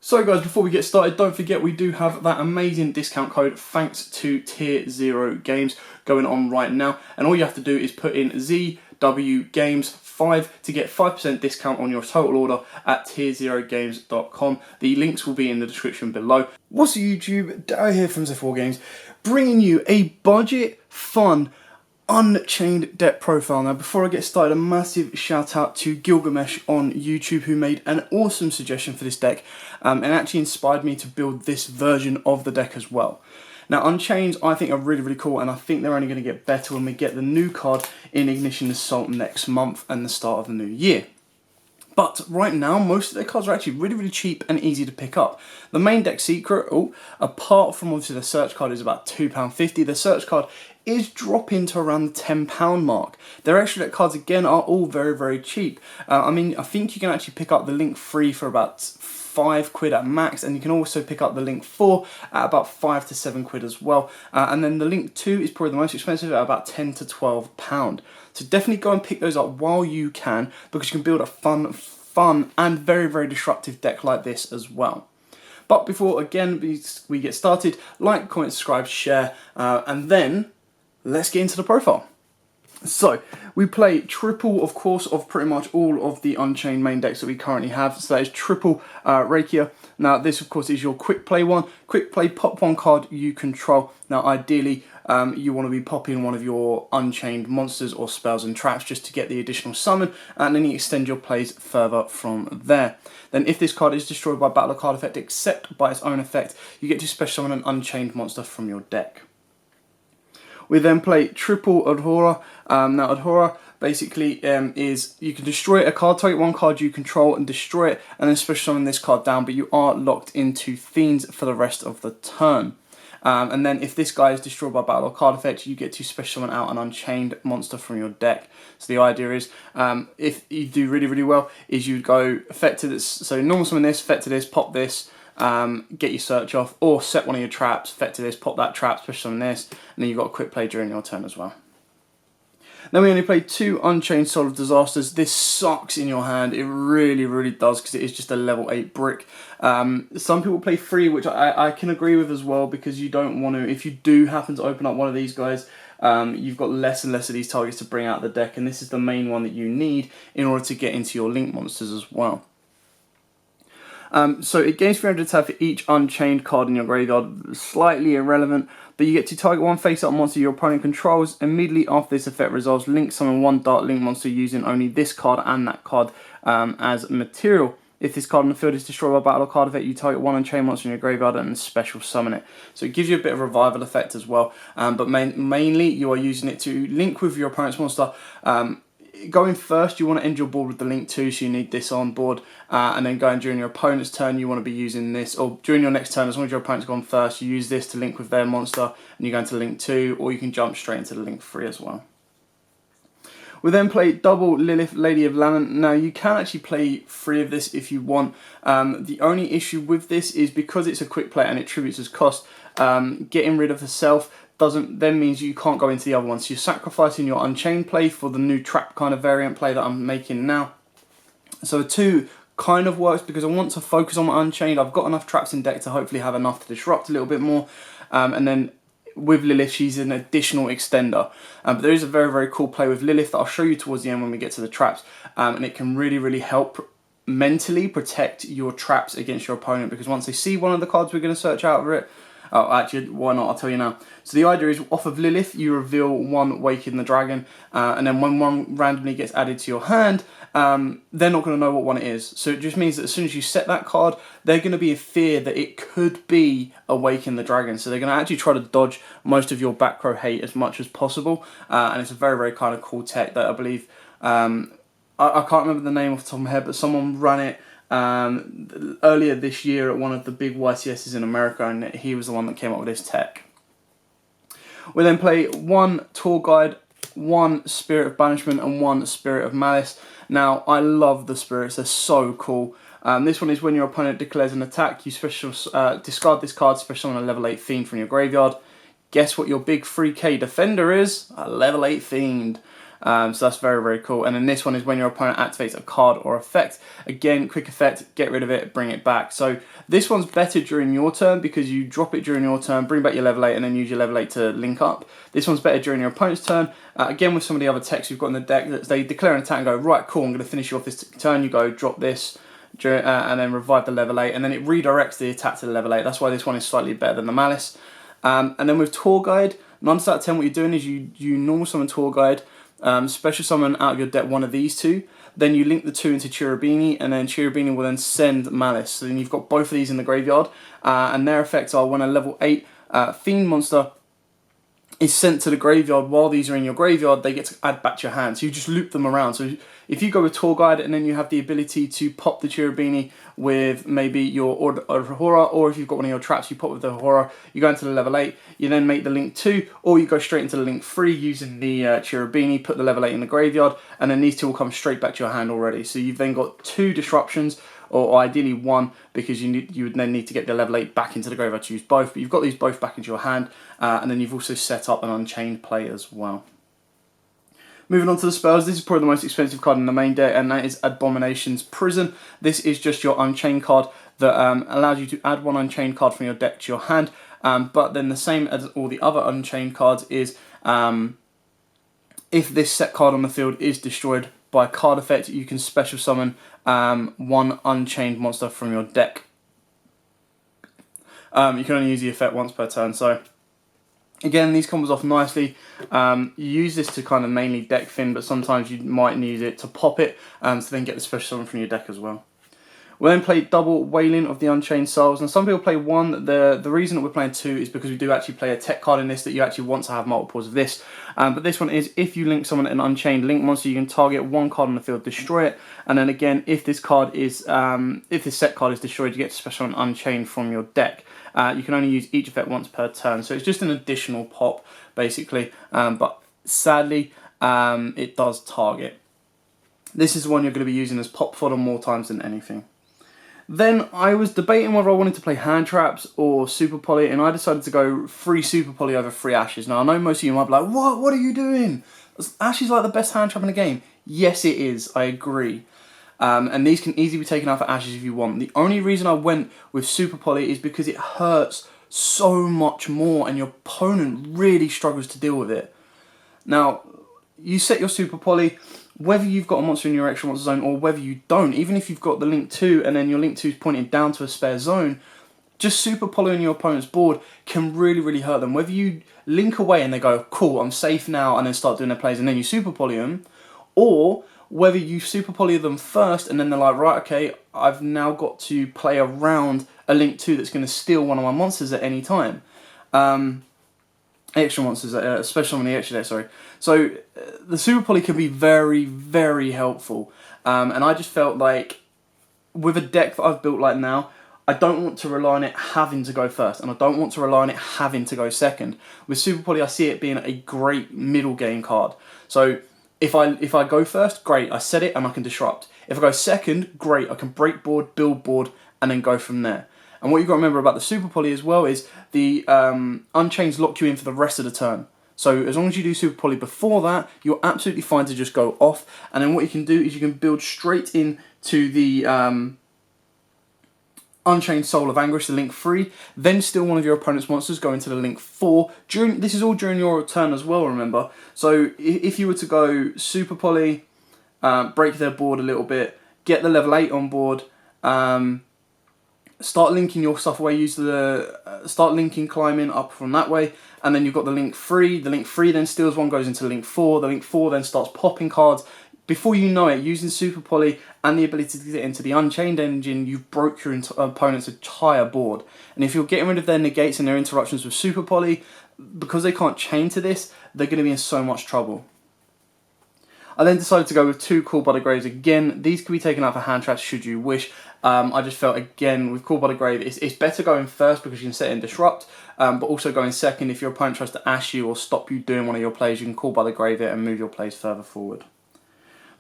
So guys, before we get started, don't forget we do have that amazing discount code thanks to Tier 0 Games going on right now. And all you have to do is put in ZWGames5 to get 5% discount on your total order at tier0games.com. The links will be in the description below. What's up YouTube? Darry here from Z4 Games, bringing you a budget, fun, Unchained deck profile. Now before I get started, a massive shout out to Gilgamesh on YouTube, who made an awesome suggestion for this deck and actually inspired me to build this version of the deck as well. Now Unchained I think are really cool, and I think they're only going to get better when we get the new card in Ignition Assault next month and the start of the new year. But right now, most of their cards are actually really cheap and easy to pick up. The main deck secret, apart from obviously the search card, is about £2.50. The search card is dropping to around the £10 mark. Their extra deck cards, again, are all very cheap. I mean, I think you can actually pick up the Link 3 for about £5 at max, and you can also pick up the Link 4 at about £5 to £7 as well. And then the Link 2 is probably the most expensive at about £10 to £12. So definitely go and pick those up while you can, because you can build a fun and very disruptive deck like this as well. But before, again, we get started, like, comment, subscribe, share, and then let's get into the profile. So, we play triple, of course, of pretty much all of the Unchained main decks that we currently have. So that is triple YUGIOH. Now, this, of course, is your quick play one. Quick play, pop one card you control. Now, ideally, you want to be popping one of your Unchained monsters or spells and traps just to get the additional summon, and then you extend your plays further from there. Then, if this card is destroyed by battle card effect except by its own effect, you get to special summon an Unchained monster from your deck. We then play triple Adhora. Now Adhora basically is you can destroy a card, target one card you control and destroy it, and then special summon this card down, but you are locked into Fiends for the rest of the turn. And then if this guy is destroyed by battle or card effect, you get to special summon out an Unchained monster from your deck. So the idea is, if you do really well, is you go effect to this, so normal summon this, effect to this, pop this, get your search off, or set one of your traps, effect to this, pop that trap, special summon this, and then you've got a quick play during your turn as well. Then we only play 2 Unchained Soul of Disasters. This sucks in your hand, it really does, because it is just a level 8 brick. Some people play 3, which I can agree with as well, because you don't want to, if you do happen to open up one of these guys, you've got less and less of these targets to bring out the deck, and this is the main one that you need in order to get into your Link monsters as well. So it gains 300 attack for each Unchained card in your graveyard, slightly irrelevant, but you get to target one face-up monster your opponent controls. Immediately after this effect resolves, Link summon one Dark Link monster using only this card and that card as material. If this card on the field is destroyed by battle card effect, you target one Unchained monster in your graveyard and special summon it. So it gives you a bit of a revival effect as well, but mainly you are using it to link with your opponent's monster. Going first, you want to end your board with the Link 2, so you need this on board, and then going during your opponent's turn, you want to be using this, or during your next turn, as long as your opponent's gone first, you use this to link with their monster, and you go into Link 2, or you can jump straight into the Link 3 as well. We then play double Lilith, Lady of Lament. Now you can actually play 3 of this if you want. The only issue with this is because it's a quick play and it tributes as cost, getting rid of the self then means you can't go into the other one. So you're sacrificing your Unchained play for the new trap kind of variant play that I'm making now. So the 2 kind of works because I want to focus on my Unchained. I've got enough traps in deck to hopefully have enough to disrupt a little bit more. And then with Lilith, she's an additional extender. But there is a very cool play with Lilith that I'll show you towards the end when we get to the traps. And it can really help mentally protect your traps against your opponent, because once they see one of the cards we're going to search out of it, oh, actually, why not? I'll tell you now. So the idea is, off of Lilith, you reveal one Waken the Dragon, and then when one randomly gets added to your hand, they're not going to know what one it is. So it just means that as soon as you set that card, they're going to be in fear that it could be Awaken the Dragon. So they're going to actually try to dodge most of your back row hate as much as possible, and it's a very kind of cool tech that I believe, I can't remember the name off the top of my head, but someone ran it earlier this year at one of the big YCSs in America, and he was the one that came up with this tech. We then play 1 Tour Guide, 1 Spirit of Banishment, and 1 Spirit of Malice. Now, I love the spirits, they're so cool. This one is when your opponent declares an attack, you discard this card, special summon a level 8 Fiend from your graveyard. Guess what your big 3k defender is? A level 8 Fiend. So that's very, very cool. And then this one is when your opponent activates a card or effect. Again, quick effect, get rid of it, bring it back. So this one's better during your turn because you drop it during your turn, bring back your level 8, and then use your level 8 to link up. This one's better during your opponent's turn. Again, with some of the other techs you've got in the deck, they declare an attack and go, right, cool, I'm going to finish you off this turn. You go, drop this, and then revive the level 8, and then it redirects the attack to the level 8. That's why this one is slightly better than the Malice. And then with Tour Guide, 9 out of 10, what you're doing is you normal summon Tour Guide, special summon out of your deck one of these two, then you link the two into Cherubini, and then Cherubini will then send Malice. So then you've got both of these in the graveyard, and their effects are when a level 8 Fiend monster is sent to the graveyard while these are in your graveyard, they get to add back to your hand. So you just loop them around. So if you go with Tour Guide and then you have the ability to pop the Cherubini with maybe your Horror, or if you've got one of your traps, you pop with the Horror, you go into the level 8, you then make the link 2, or you go straight into the link 3 using the Cherubini, put the level 8 in the graveyard, and then these two will come straight back to your hand already. So you've then got 2 disruptions, or ideally 1, because you would then need to get the level 8 back into the graveyard to use both, but you've got these both back into your hand, and then you've also set up an Unchained play as well. Moving on to the spells, this is probably the most expensive card in the main deck, and that is Abomination's Prison. This is just your Unchained card that allows you to add 1 Unchained card from your deck to your hand, but then the same as all the other Unchained cards is if this set card on the field is destroyed by a card effect, you can special summon 1 Unchained monster from your deck. You can only use the effect once per turn, so again, these combos off nicely. You use this to kind of mainly deck thin, but sometimes you might need it to pop it, to then get the special summon from your deck as well. We'll then play double Wailing of the Unchained Souls. And some people play 1. The reason that we're playing 2 is because we do actually play a tech card in this that you actually want to have multiples of this. But this one is if you link someone an Unchained link monster, you can target 1 card on the field, destroy it. And then again, if this card is if this set card is destroyed, you get to special summon Unchained from your deck. You can only use each effect once per turn, so it's just an additional pop basically. But sadly, it does target. This is the one you're going to be using as pop fodder more times than anything. Then I was debating whether I wanted to play hand traps or super poly, and I decided to go free super poly over free ashes. Now I know most of you might be like, what are you doing? Ash is like the best hand trap in the game. Yes it is, I agree. And these can easily be taken out for ashes if you want. The only reason I went with super poly is because it hurts so much more and your opponent really struggles to deal with it. Now, you set your super poly, whether you've got a monster in your extra monster zone or whether you don't, even if you've got the link 2 and then your link 2 is pointing down to a spare zone, just super polying your opponent's board can really, really hurt them. Whether you link away and they go, cool, I'm safe now, and then start doing their plays and then you super poly them, or whether you super poly them first and then they're like, right, okay, I've now got to play around a link 2 that's going to steal one of my monsters at any time. Extra monsters, especially on the extra deck, sorry. So the super poly can be very, very helpful. And I just felt like with a deck that I've built like now, I don't want to rely on it having to go first, and I don't want to rely on it having to go second. With super poly, I see it being a great middle game card. So if I go first, great, I set it and I can disrupt. If I go second, great, I can break board, build board, and then go from there. And what you've got to remember about the super poly as well is the Unchaineds lock you in for the rest of the turn. So as long as you do super poly before that, you're absolutely fine to just go off. And then what you can do is you can build straight into the Unchained Soul of Anguish, the link 3, then steal one of your opponent's monsters, go into the link 4. This is all during your turn as well, remember. So if you were to go super poly, break their board a little bit, get the level 8 on board, start linking your stuff away, start linking climbing up from that way, and then you've got the link 3. The link 3 then steals one, goes into link 4. The link 4 then starts popping cards. Before you know it, using super poly and the ability to get into the Unchained engine, you've broke your opponent's entire board. And if you're getting rid of their negates and their interruptions with super poly, because they can't chain to this, they're going to be in so much trouble. I then decided to go with 2 Called by the Graves again. These can be taken out for hand traps should you wish. I just felt, again, with Called by the Grave, it's better going first because you can set and disrupt, but also going second if your opponent tries to ash you or stop you doing one of your plays, you can Call by the Grave it and move your plays further forward.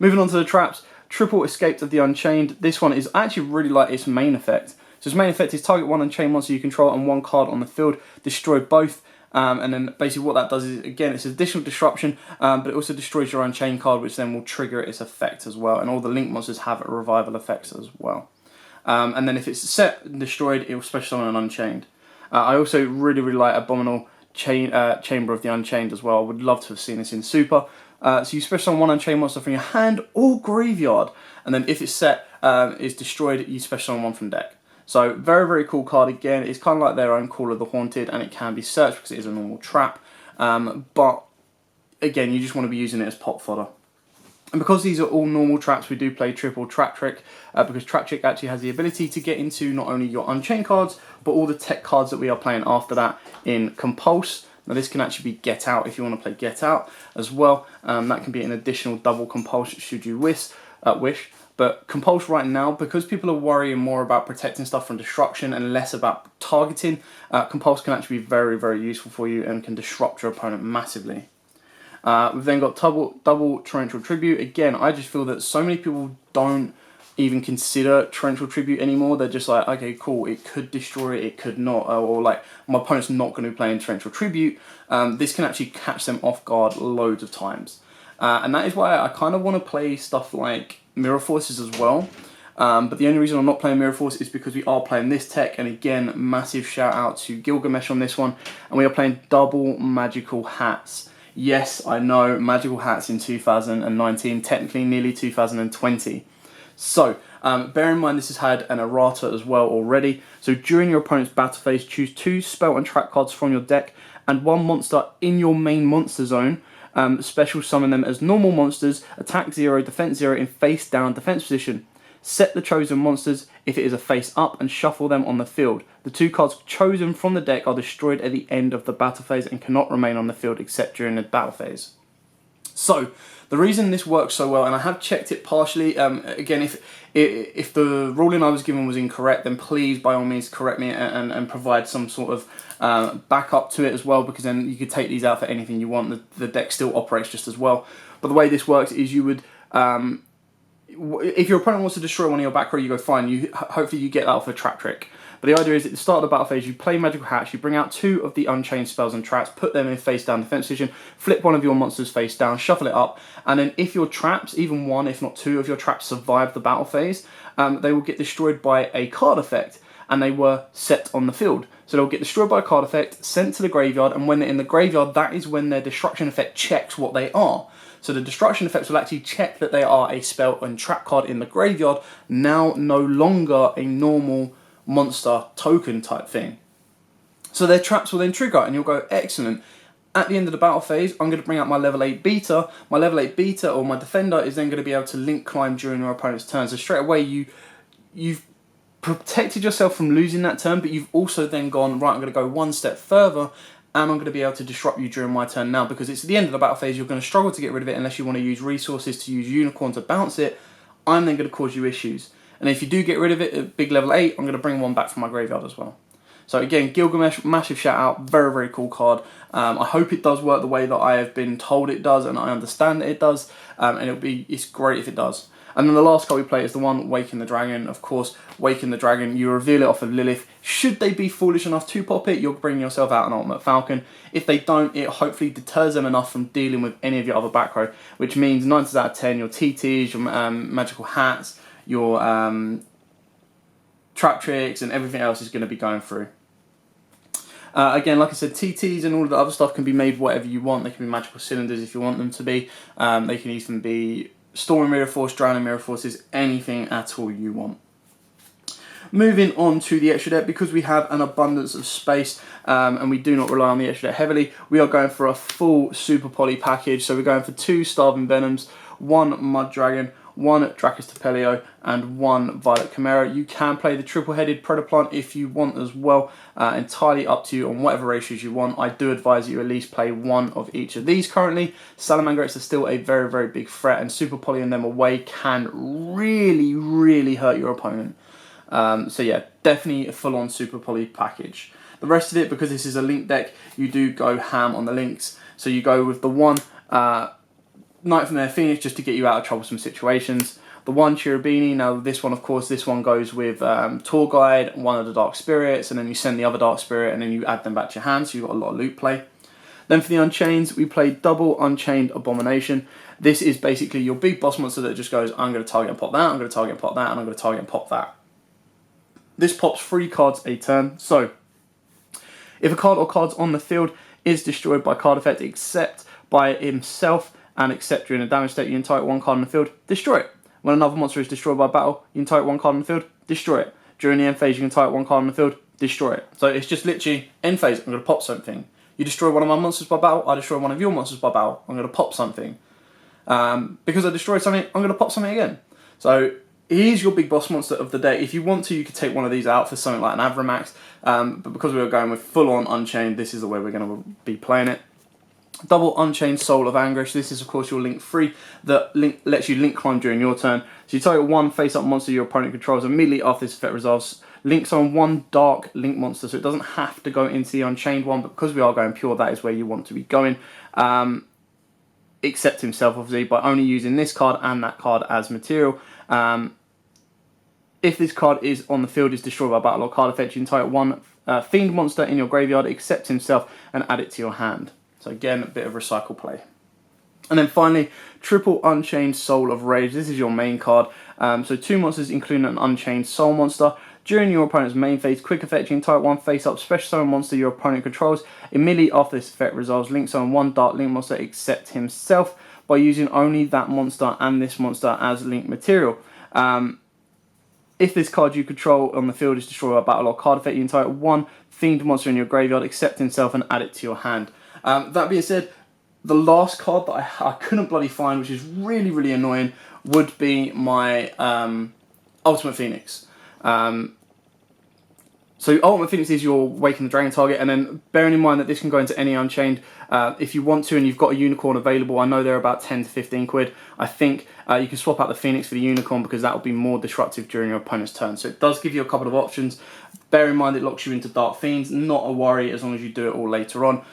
Moving on to the traps, triple Escaped of the Unchained. This one is actually really like its main effect. So its main effect is target 1 Unchained monster you control and 1 card on the field, destroy both. And then basically what that does is, again, it's additional disruption, but it also destroys your Unchained card, which then will trigger its effect as well. And all the link monsters have revival effects as well. And then if it's set and destroyed, it will special summon an Unchained. I also really like Abominable Chamber of the Unchained as well. I would love to have seen this in Super. So you special summon one Unchained monster from your hand or graveyard, and then if it's set is destroyed, you special summon one from deck. So very cool card. Again, it's kind of like their own Call of the Haunted, and it can be searched because it is a normal trap. But again, you just want to be using it as pop fodder. And because these are all normal traps, we do play triple Trap Trick, because Trap Trick actually has the ability to get into not only your Unchained cards, but all the tech cards that we are playing after that in Compulse. Now this can actually be Get Out if you want to play Get Out as well. That can be an additional double Compulse should you wish. But Compulse right now, because people are worrying more about protecting stuff from destruction and less about targeting, Compulse can actually be very useful for you and can disrupt your opponent massively. We've then got double Torrential Tribute. Again, I just feel that so many people don't even consider Torrential Tribute anymore. They're just like, okay, cool, it could destroy it, it could not, or like, my opponent's not going to be playing Torrential Tribute. This can actually catch them off guard loads of times. And that is why I kind of want to play stuff like Mirror Forces as well. But the only reason I'm not playing Mirror Force is because we are playing this tech, and again, massive shout out to Gilgamesh on this one, and we are playing double Magical Hats. Yes, I know, Magical Hats in 2019, technically nearly 2020. So, bear in mind this has had an errata as well already. So during your opponent's battle phase, choose 2 spell and trap cards from your deck and 1 monster in your main monster zone. Special summon them as normal monsters, attack 0, defense 0 in face down defense position. Set the chosen monsters if it is a face up and shuffle them on the field. The 2 cards chosen from the deck are destroyed at the end of the battle phase and cannot remain on the field except during the battle phase. So, the reason this works so well, and I have checked it partially, again, if the ruling I was given was incorrect, then please, by all means, correct me and provide some sort of backup to it as well, because then you could take these out for anything you want. The deck still operates just as well. But the way this works is you would, if your opponent wants to destroy one of your back row, you go fine. Hopefully you get that off a Trap Trick. But the idea is at the start of the battle phase, you play Magical Hats, you bring out 2 of the Unchained spells and traps, put them in face down defense position, flip one of your monsters face down, shuffle it up, and then if your traps, even 1 if not 2 of your traps survive the battle phase, they will get destroyed by a card effect, and they were set on the field. So they'll get destroyed by a card effect, sent to the graveyard, and when they're in the graveyard, that is when their destruction effect checks what they are. So the destruction effects will actually check that they are a spell and trap card in the graveyard, now no longer a normal monster token type thing. So their traps will then trigger and you'll go, excellent. At the end of the battle phase, I'm going to bring out my level 8 beta. My level 8 beta or my defender is then going to be able to link climb during your opponent's turn. So straight away you've protected yourself from losing that turn, but you've also then gone, right, I'm going to go 1 step further and I'm going to be able to disrupt you during my turn now, because it's at the end of the battle phase, you're going to struggle to get rid of it unless you want to use resources to use Unicorn to bounce it. I'm then going to cause you issues. And if you do get rid of it at big level 8, I'm going to bring 1 back from my graveyard as well. So again, Gilgamesh, massive shout out, very cool card. I hope it does work the way that I have been told it does, and I understand that it does, and it's great if it does. And then the last card we play is the one, Waking the Dragon. Of course, Waking the Dragon, you reveal it off of Lilith. Should they be foolish enough to pop it, you'll bring yourself out an Ultimate Falcon. If they don't, it hopefully deters them enough from dealing with any of your other back row, which means 9 times out of 10, your TTs, your Magical Hats, your Trap Tricks, and everything else is going to be going through. Again, like I said, TTs and all of the other stuff can be made whatever you want. They can be Magical Cylinders if you want them to be. They can even be Storming Mirror Force, Drowning Mirror Forces, anything at all you want. Moving on to the extra deck, because we have an abundance of space and we do not rely on the extra deck heavily, we are going for a full Super Poly package. So we're going for 2 Starving Venoms, 1 Mud Dragon, 1 Dracus Tapelio, and 1 Violet Chimera. You can play the triple-headed Predaplant if you want as well, entirely up to you on whatever ratios you want. I do advise that you at least play 1 of each of these currently. Salamangreats are still a very big threat, and Super Polying them away can really hurt your opponent. So yeah, definitely a full-on Super Poly package. The rest of it, because this is a link deck, you do go ham on the links. So you go with the 1 Knight from their Phoenix just to get you out of troublesome situations. the one Cherubini. Now this one, of course, this one goes with Tour Guide, one of the Dark Spirits, and then you send the other Dark Spirit, and then you add them back to your hand, so you've got a lot of loot play. Then for the Unchained, we played double Unchained Abomination. This is basically your big boss monster that just goes, I'm going to target and pop that, I'm going to target and pop that, and I'm going to target and pop that. This pops 3 cards a turn, so if a card or cards on the field is destroyed by card effect except by himself and except during a damage state, you can target 1 card on the field, destroy it. When another monster is destroyed by battle, you can target 1 card on the field, destroy it. During the end phase, you can target 1 card on the field, destroy it. So it's just literally, end phase, I'm going to pop something. You destroy one of my monsters by battle, I destroy one of your monsters by battle, I'm going to pop something. Because I destroyed something, I'm going to pop something again. So here's your big boss monster of the day. If you want to, you could take one of these out for something like an Avramax, but because we were going with full-on Unchained, this is the way we're going to be playing it. Double Unchained Soul of Anguish. This is, of course, your link 3 that lets you link climb during your turn. So you target 1 face-up monster your opponent controls. Immediately after this effect resolves, links on 1 dark link monster, so it doesn't have to go into the Unchained one, but because we are going pure, that is where you want to be going. Except himself, obviously, by only using this card and that card as material. If this card is on the field, is destroyed by battle or card effect, you can target 1 fiend monster in your graveyard, except himself, and add it to your hand. So again, a bit of recycle play. And then finally, triple Unchained Soul of Rage. This is your main card. So 2 monsters, including an Unchained Soul monster. During your opponent's main phase, quick effect, you can target 1 face-up special summon monster your opponent controls. Immediately after this effect resolves, link summon 1 dark link monster except himself by using only that monster and this monster as link material. If this card you control on the field is destroyed by battle or card effect, you can target 1 fiend monster in your graveyard except himself and add it to your hand. That being said, the last card that I couldn't bloody find, which is really, really annoying, would be my Ultimate Phoenix. So Ultimate Phoenix is your Waken the Dragon target, and then bearing in mind that this can go into any Unchained, if you want to and you've got a Unicorn available, I know they're about 10 to 15 quid, I think you can swap out the Phoenix for the Unicorn because that will be more disruptive during your opponent's turn. So it does give you a couple of options. Bear in mind it locks you into Dark Fiends, not a worry as long as you do it all later on.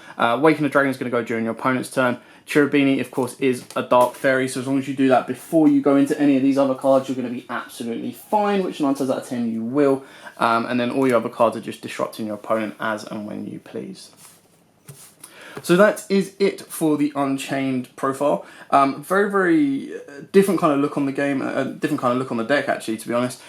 Waken the Dragon is going to go during your opponent's turn. Cherubini, of course, is a Dark Fairy, so as long as you do that before you go into any of these other cards, you're going to be absolutely fine, which 9 times out of 10 you will. And then all your other cards are just disrupting your opponent as and when you please. So that is it for the Unchained profile. Very, very different kind of look on the game, a different kind of look on the deck actually, to be honest.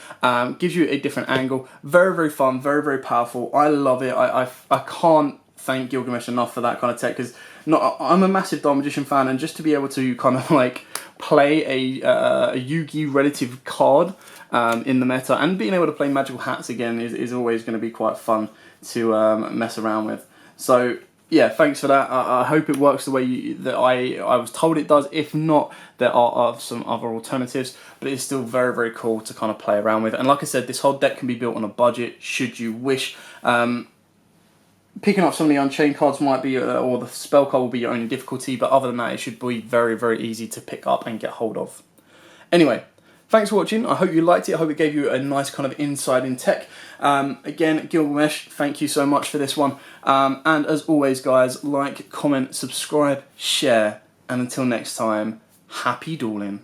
Gives you a different angle. Very, very fun, very, very powerful. I love it. I can't thank Gilgamesh enough for that kind of tech, because I'm a massive Dark Magician fan, and just to be able to kind of like play a Yu-Gi-Oh relative card in the meta, and being able to play Magical Hats again is always going to be quite fun to mess around with. So yeah, thanks for that. I hope it works the way that I was told it does. If not, there are some other alternatives, but it's still very, very cool to kind of play around with. And like I said, this whole deck can be built on a budget, should you wish. Picking up some of the Unchained cards might be, or the spell card will be your only difficulty, but other than that, it should be very, very easy to pick up and get hold of. Anyway, thanks for watching. I hope you liked it. I hope it gave you a nice kind of insight in tech. Again, Gilgamesh, thank you so much for this one. And as always, guys, like, comment, subscribe, share, and until next time, happy dueling.